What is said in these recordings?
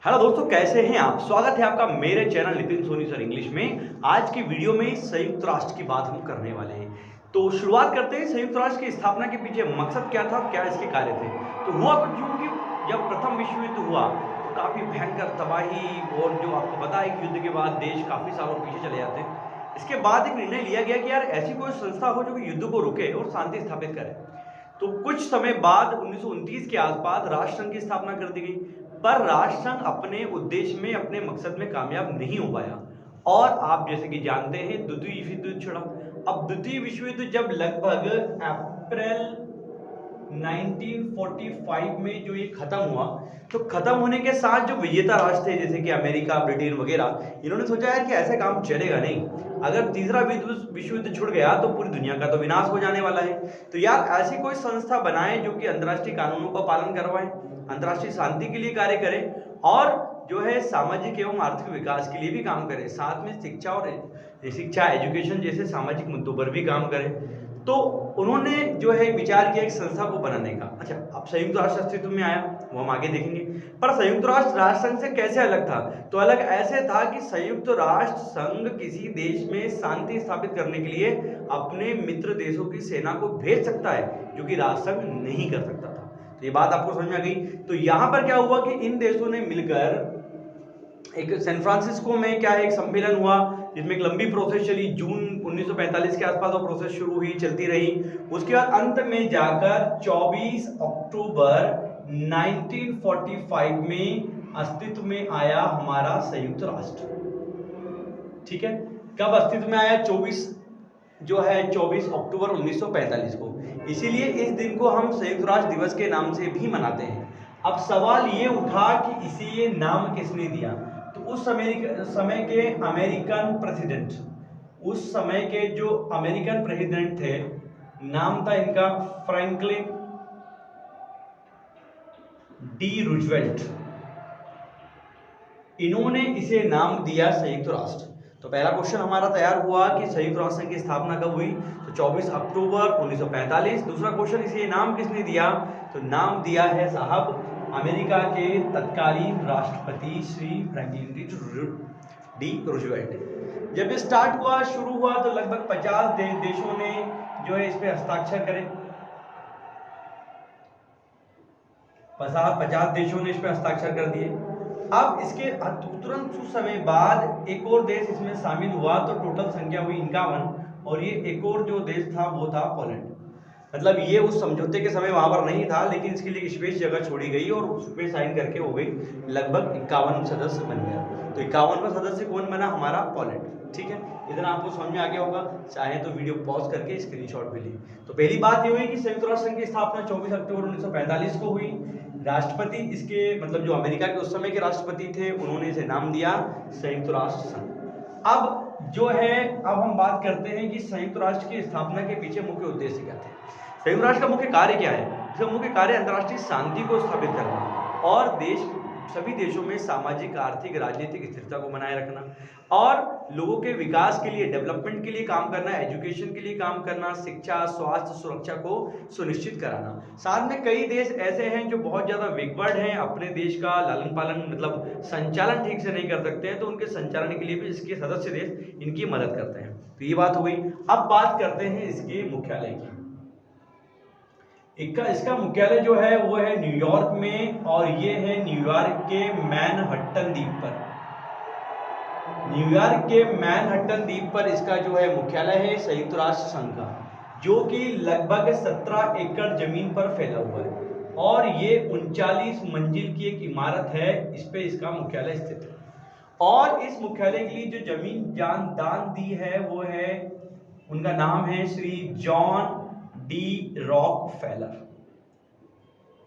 Hello दोस्तों, कैसे हैं आप। स्वागत है आपका मेरे channel Nitin Soni sir English में। आज की वीडियो में संयुक्त राष्ट्र की बात हम करने वाले हैं। तो शुरुआत करते हैं। संयुक्त राष्ट्र की स्थापना के पीछे मकसद क्या था और क्या इसके कार्य थे। तो हुआ कुछ यूं कि जब प्रथम विश्व युद्ध हुआ तो काफ़ी भयंकर तबाही, और जो आपको पता है कि युद्ध के बाद देश काफ़ी सालों पीछे चले जाते हैं। इसके बाद एक निर्णय लिया गया कि यार ऐसी कोई संस्था हो जो कि युद्ध को रोके और शांति स्थापित करे। तो कुछ समय बाद 1929 के आसपास राष्ट्रसंघ की स्थापना कर दी गई। पर राष्ट्रसंघ अपने उद्देश्य में, अपने मकसद में कामयाब नहीं हो पाया, और आप जैसे कि जानते हैं द्वितीय विश्व युद्ध छिड़ा। अब द्वितीय विश्व युद्ध जब लगभग अप्रैल 1945 में जो ये खत्म हुआ, तो खत्म होने के साथ जो विजेता राष्ट्र थे जैसे कि अमेरिका, ब्रिटेन वगैरह, इन्होंने सोचा यार कि ऐसे काम चलेगा नहीं। अगर तीसरा विश्व युद्ध छुड़ गया तो पूरी दुनिया का तो विनाश हो जाने वाला है। तो यार ऐसी कोई संस्था बनाए जो कि अंतर्राष्ट्रीय कानूनों का पालन करवाए, अंतर्राष्ट्रीय शांति के लिए कार्य करे, और जो है सामाजिक एवं आर्थिक विकास के लिए भी काम करे, साथ में शिक्षा एजुकेशन जैसे सामाजिक मुद्दों पर भी काम करे। तो उन्होंने जो है विचार किया एक संस्था को बनाने का। अच्छा, अब संयुक्त राष्ट्र अस्तित्व में आया, वो हम आगे देखेंगे। पर संयुक्त राष्ट्र राष्ट्रसंघ से कैसे अलग था? तो अलग ऐसे था कि संयुक्त राष्ट्र संघ किसी देश में शांति स्थापित करने के लिए अपने मित्र देशों की सेना को भेज सकता है, जो कि राष्ट्रसंघ नहीं कर सकता था। तो ये बात आपको समझ में आ गई। तो यहां पर क्या हुआ कि इन देशों ने मिलकर एक सैन फ्रांसिस्को में क्या है एक सम्मेलन हुआ, जिसमें एक लंबी प्रोसेस चली। जून 1945 के आसपास वो प्रोसेस शुरू हुई, चलती रही। उसके बाद अंत में जाकर 24 अक्टूबर 1945 में अस्तित्व में आया हमारा संयुक्त राष्ट्र। ठीक है, कब अस्तित्व में आया? 24 अक्टूबर 1945 को। इसीलिए इस दिन को हम संयुक्त राष्ट्र दिवस के नाम से भी मनाते हैं। अब सवाल ये उठा कि इसे ये नाम किसने दिया? तो उस समय के अमेरिकन प्रेसिडेंट, उस समय के जो अमेरिकन प्रेसिडेंट थे, नाम था इनका फ्रैंकलिन डी रूजवेल्ट। इन्होंने इसे नाम दिया संयुक्त राष्ट्र। तो पहला क्वेश्चन हमारा तैयार हुआ कि संयुक्त राष्ट्र संघ की स्थापना कब हुई? तो 24 अक्टूबर 1945। दूसरा क्वेश्चन, इसे नाम किसने दिया? तो नाम दिया है साहब अमेरिका के तत्कालीन राष्ट्रपति श्री फ्रैंकलिन डी रूजवेल्ट। जब ये स्टार्ट हुआ, शुरू हुआ, तो लगभग 50 देशों ने जो है इस पे हस्ताक्षर करे। 50 देशों ने इस पे हस्ताक्षर कर दिए। अब इसके तुरंत कुछ समय बाद एक और देश इसमें शामिल हुआ, तो टोटल संख्या हुई 51। और ये एक और जो देश था वो था पोलैंड। मतलब ये उस समझौते के समय वहां पर नहीं था, लेकिन इसके लिए स्पेस जगह छोड़ी गई और उस पे साइन करके हो गई। लगभग 51 सदस्य बन गया। तो 51वां सदस्य कौन बना? हमारा पोलैंड। ठीक है, इतना आपको समझ में आ गया होगा। चाहे तो वीडियो पॉज करके स्क्रीनशॉट भी ली। तो पहली बात ये हुई कि संयुक्त राष्ट्र संघ की स्थापना 24 अक्टूबर 1945 को हुई। राष्ट्रपति इसके मतलब जो अमेरिका के उस समय के राष्ट्रपति थे, उन्होंने इसे नाम दिया संयुक्त राष्ट्र संघ। अब जो है, अब हम बात करते हैं कि संयुक्त राष्ट्र की स्थापना के पीछे मुख्य उद्देश्य क्या थे। संयुक्त राष्ट्र का मुख्य कार्य क्या है? इसका मुख्य कार्य अंतर्राष्ट्रीय शांति को स्थापित करना और सभी देशों में सामाजिक, आर्थिक, राजनीतिक स्थिरता को बनाए रखना, और लोगों के विकास के लिए, डेवलपमेंट के लिए काम करना, एजुकेशन के लिए काम करना, शिक्षा, स्वास्थ्य, सुरक्षा को सुनिश्चित कराना। साथ में कई देश ऐसे हैं जो बहुत ज़्यादा बैकवर्ड हैं, अपने देश का लालन पालन मतलब संचालन ठीक से नहीं कर सकते हैं, तो उनके संचालन के लिए भी इसके सदस्य देश इनकी मदद करते हैं। तो ये बात हो गई। अब बात करते हैं इसके मुख्यालय की। इसका मुख्यालय जो है वो है न्यूयॉर्क में, और ये है न्यूयॉर्क के मैनहट्टन द्वीप पर। न्यूयॉर्क के मैनहट्टन द्वीप पर इसका जो है मुख्यालय है संयुक्त राष्ट्र संघ का, जो कि लगभग 17 एकड़ जमीन पर फैला हुआ है, और ये 39 मंजिल की एक इमारत है। इस पे इसका मुख्यालय स्थित है। और इस मुख्यालय के लिए जो जमीन दान दी है वो है, उनका नाम है श्री जॉन डी रॉकफेलर।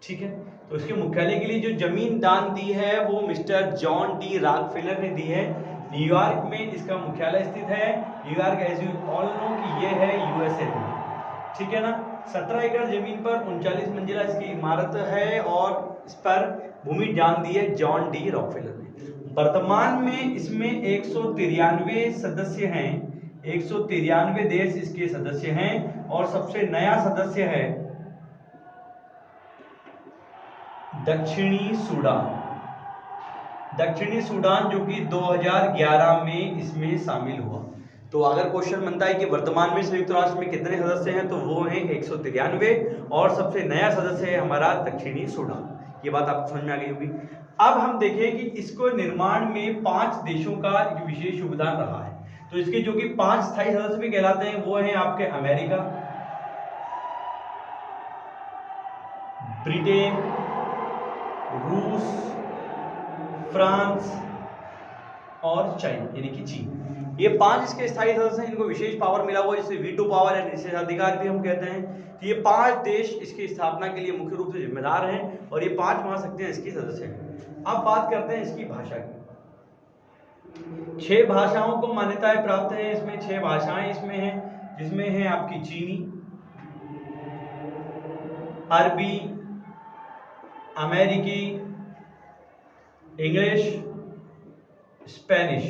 ठीक है, तो इसके मुख्यालय के लिए जो जमीन दान दी है वो मिस्टर जॉन डी रॉकफेलर ने दी है। न्यूयॉर्क में इसका मुख्यालय स्थित है। New York as you all know कि ये है यूएसए में। ठीक है ना, 17 एकड़ जमीन पर 39 मंजिला इसकी इमारत है, और इस पर भूमि दान दी है जॉन डी रॉकफेलर ने। वर्तमान में इसमें 193 सदस्य हैं, 193 देश इसके सदस्य हैं, और सबसे नया सदस्य है दक्षिणी सूडान। दक्षिणी सूडान जो कि 2011 में इसमें शामिल हुआ। तो अगर क्वेश्चन बनता है कि वर्तमान में संयुक्त राष्ट्र में कितने सदस्य हैं, तो वो हैं 193 और सबसे नया सदस्य है हमारा दक्षिणी सूडान। ये बात आपको समझ में आ गई होगी। अब हम देखें कि इसको निर्माण में 5 देशों का एक विशेष योगदान रहा है। तो इसके जो कि 5 स्थायी सदस्य भी कहलाते हैं वो हैं आपके अमेरिका, ब्रिटेन, रूस, फ्रांस और चाइना यानी कि चीन। ये 5 इसके स्थायी सदस्य हैं, इनको विशेष पावर मिला हुआ है, जिसे वीटो पावर या निषेधाधिकार भी हम कहते हैं। तो ये 5 देश इसकी स्थापना के लिए मुख्य रूप से जिम्मेदार हैं और ये 5 महाशक्तियां इसकी सदस्य हैं। अब बात करते हैं इसकी भाषा की। 6 भाषाओं को मान्यताएं प्राप्त है इसमें, 6 भाषाएं इसमें हैं, जिसमें है आपकी चीनी, अरबी, अमेरिकी, इंग्लिश, स्पेनिश।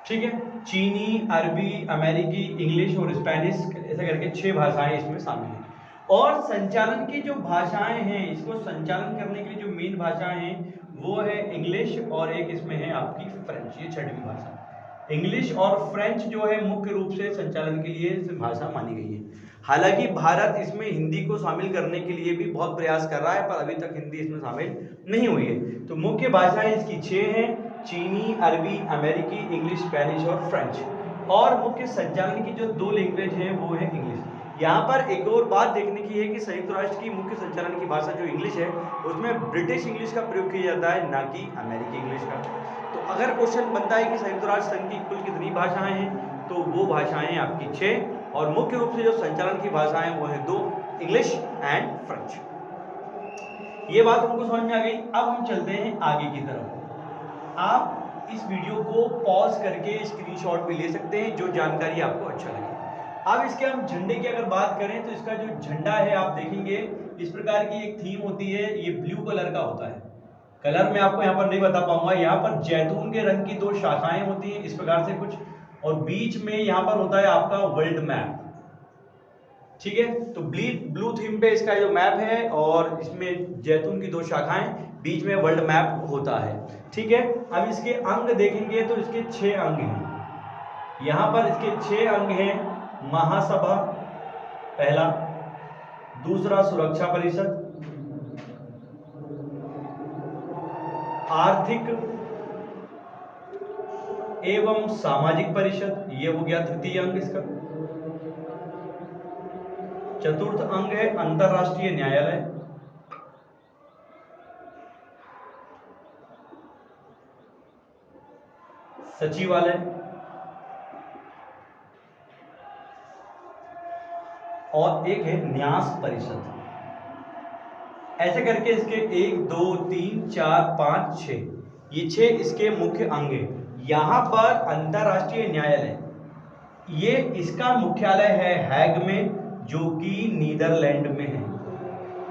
ठीक है, चीनी, अरबी, अमेरिकी, इंग्लिश और स्पेनिश, ऐसा करके 6 भाषाएं इसमें शामिल हैं। और संचालन की जो भाषाएं हैं, इसको संचालन करने के लिए जो मेन भाषाएं हैं वो है इंग्लिश और एक इसमें है आपकी फ्रेंच। ये 6वीं भाषा इंग्लिश और फ्रेंच जो है मुख्य रूप से संचालन के लिए भाषा मानी गई है। हालांकि भारत इसमें हिंदी को शामिल करने के लिए भी बहुत प्रयास कर रहा है, पर अभी तक हिंदी इसमें शामिल नहीं हुई है। तो मुख्य भाषाएं इसकी 6 हैं, चीनी, अरबी, अमेरिकी, इंग्लिश, स्पेनिश और फ्रेंच। और मुख्य संचालन की जो 2 लैंग्वेज है वो है इंग्लिश। यहाँ पर एक और बात देखने की है कि संयुक्त राष्ट्र की मुख्य संचालन की भाषा जो इंग्लिश है उसमें ब्रिटिश इंग्लिश का प्रयोग किया जाता है, ना कि अमेरिकी इंग्लिश का। तो अगर क्वेश्चन बनता है कि संयुक्त राष्ट्र संघ की कुल कितनी भाषाएं हैं, तो वो भाषाएं आपकी 6 और मुख्य रूप से जो संचालन की भाषाएं वो है 2, इंग्लिश एंड फ्रेंच। ये बात हमको समझ में आ गई। अब हम चलते हैं आगे की तरफ। आप इस वीडियो को पॉज करके स्क्रीनशॉट भी ले सकते हैं जो जानकारी आपको अच्छा लगे। अब इसके हम झंडे की अगर बात करें तो इसका जो झंडा है आप देखेंगे इस प्रकार की एक थीम होती है, ये ब्लू कलर का होता है। कलर मैं आपको यहाँ पर नहीं बता पाऊंगा। यहाँ पर जैतून के रंग की 2 शाखाएं होती हैं इस प्रकार से कुछ, और बीच में यहाँ पर होता है आपका वर्ल्ड मैप। ठीक है, तो ब्लू थीम पे इसका जो मैप है और इसमें जैतून की 2 शाखाएं, बीच में वर्ल्ड मैप होता है। ठीक है, अब इसके अंग देखेंगे तो इसके 6 अंग हैं। यहाँ पर इसके 6 अंग हैं। महासभा पहला, दूसरा सुरक्षा परिषद, आर्थिक एवं सामाजिक परिषद, ये हो गया तृतीय अंग इसका। चतुर्थ अंग है अंतरराष्ट्रीय न्यायालय, सचिवालय और एक है न्यास परिषद। ऐसे करके इसके 1 2 3 4 5 6 ये 6 इसके मुख्य अंग हैं। यहाँ पर अंतरराष्ट्रीय न्यायालय, ये इसका मुख्यालय है हैग में, जो कि नीदरलैंड में है।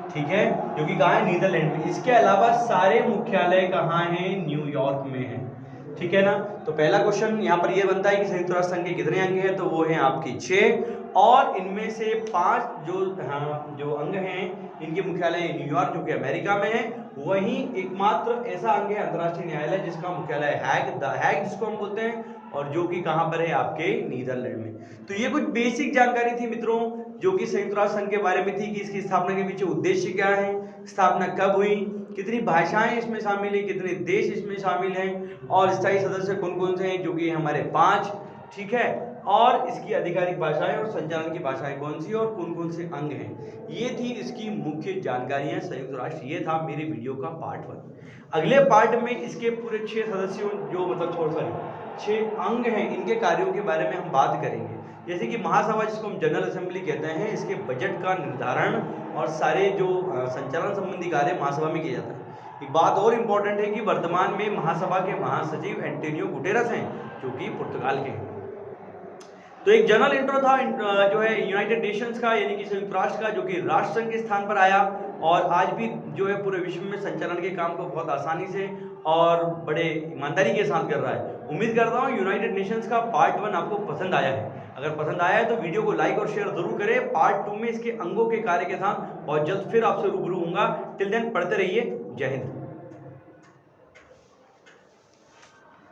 ठीक है, जो कि कहाँ है, नीदरलैंड में। इसके अलावा सारे मुख्यालय कहाँ हैं, न्यूयॉर्क में है। ठीक है ना। तो पहला क्वेश्चन यहाँ पर ये बनता है कि संयुक्त राष्ट्र संघ के कितने अंग हैं, तो वो हैं आपकी 6 और इनमें से 5 जो अंग हैं इनके मुख्यालय न्यूयॉर्क जो कि अमेरिका में है। वहीं एकमात्र ऐसा अंग है अंतर्राष्ट्रीय न्यायालय जिसका मुख्यालय हैग जिसको हम बोलते हैं, और जो कि कहाँ पर है, आपके नीदरलैंड में। तो ये कुछ बेसिक जानकारी थी मित्रों, जो कि संयुक्त राष्ट्र संघ के बारे में थी कि इसकी स्थापना के पीछे उद्देश्य क्या है, स्थापना कब हुई, कितनी भाषाएं इसमें शामिल है, कितने देश इसमें शामिल हैं, और स्थायी सदस्य कौन कौन से हैं, जो कि हमारे 5। ठीक है, और इसकी आधिकारिक भाषाएं और संचालन की भाषाएं कौन सी और कौन कौन से अंग हैं। ये थी इसकी मुख्य जानकारियां संयुक्त राष्ट्र। ये था मेरे वीडियो का पार्ट 1। अगले पार्ट में इसके पूरे 6 सदस्यों जो मतलब 6 अंग हैं, इनके कार्यों के बारे में हम बात करेंगे। जैसे कि महासभा जिसको हम जनरल असेंबली कहते हैं, इसके बजट का निर्धारण और सारे जो संचालन संबंधी कार्य महासभा में किए जाते हैं। एक बात और इम्पोर्टेंट है कि वर्तमान में महासभा के महासचिव एंटोनियो गुटेरस हैं, जो कि पुर्तगाल के हैं। तो एक जनरल इंट्रो था जो है यूनाइटेड नेशंस का, यानी कि संयुक्त राष्ट्र का, जो कि राष्ट्र संघ के स्थान पर आया और आज भी जो है पूरे विश्व में संचालन के काम को बहुत आसानी से और बड़े ईमानदारी के साथ कर रहा है। उम्मीद करता हूँ यूनाइटेड नेशंस का पार्ट 1 आपको पसंद आया है। अगर पसंद आया है तो वीडियो को लाइक और शेयर जरूर करें। पार्ट 2 में इसके अंगों के कार्य के साथ बहुत जल्द फिर आपसे रूबरू होऊंगा। टिल देन पढ़ते रहिए। जय हिंद।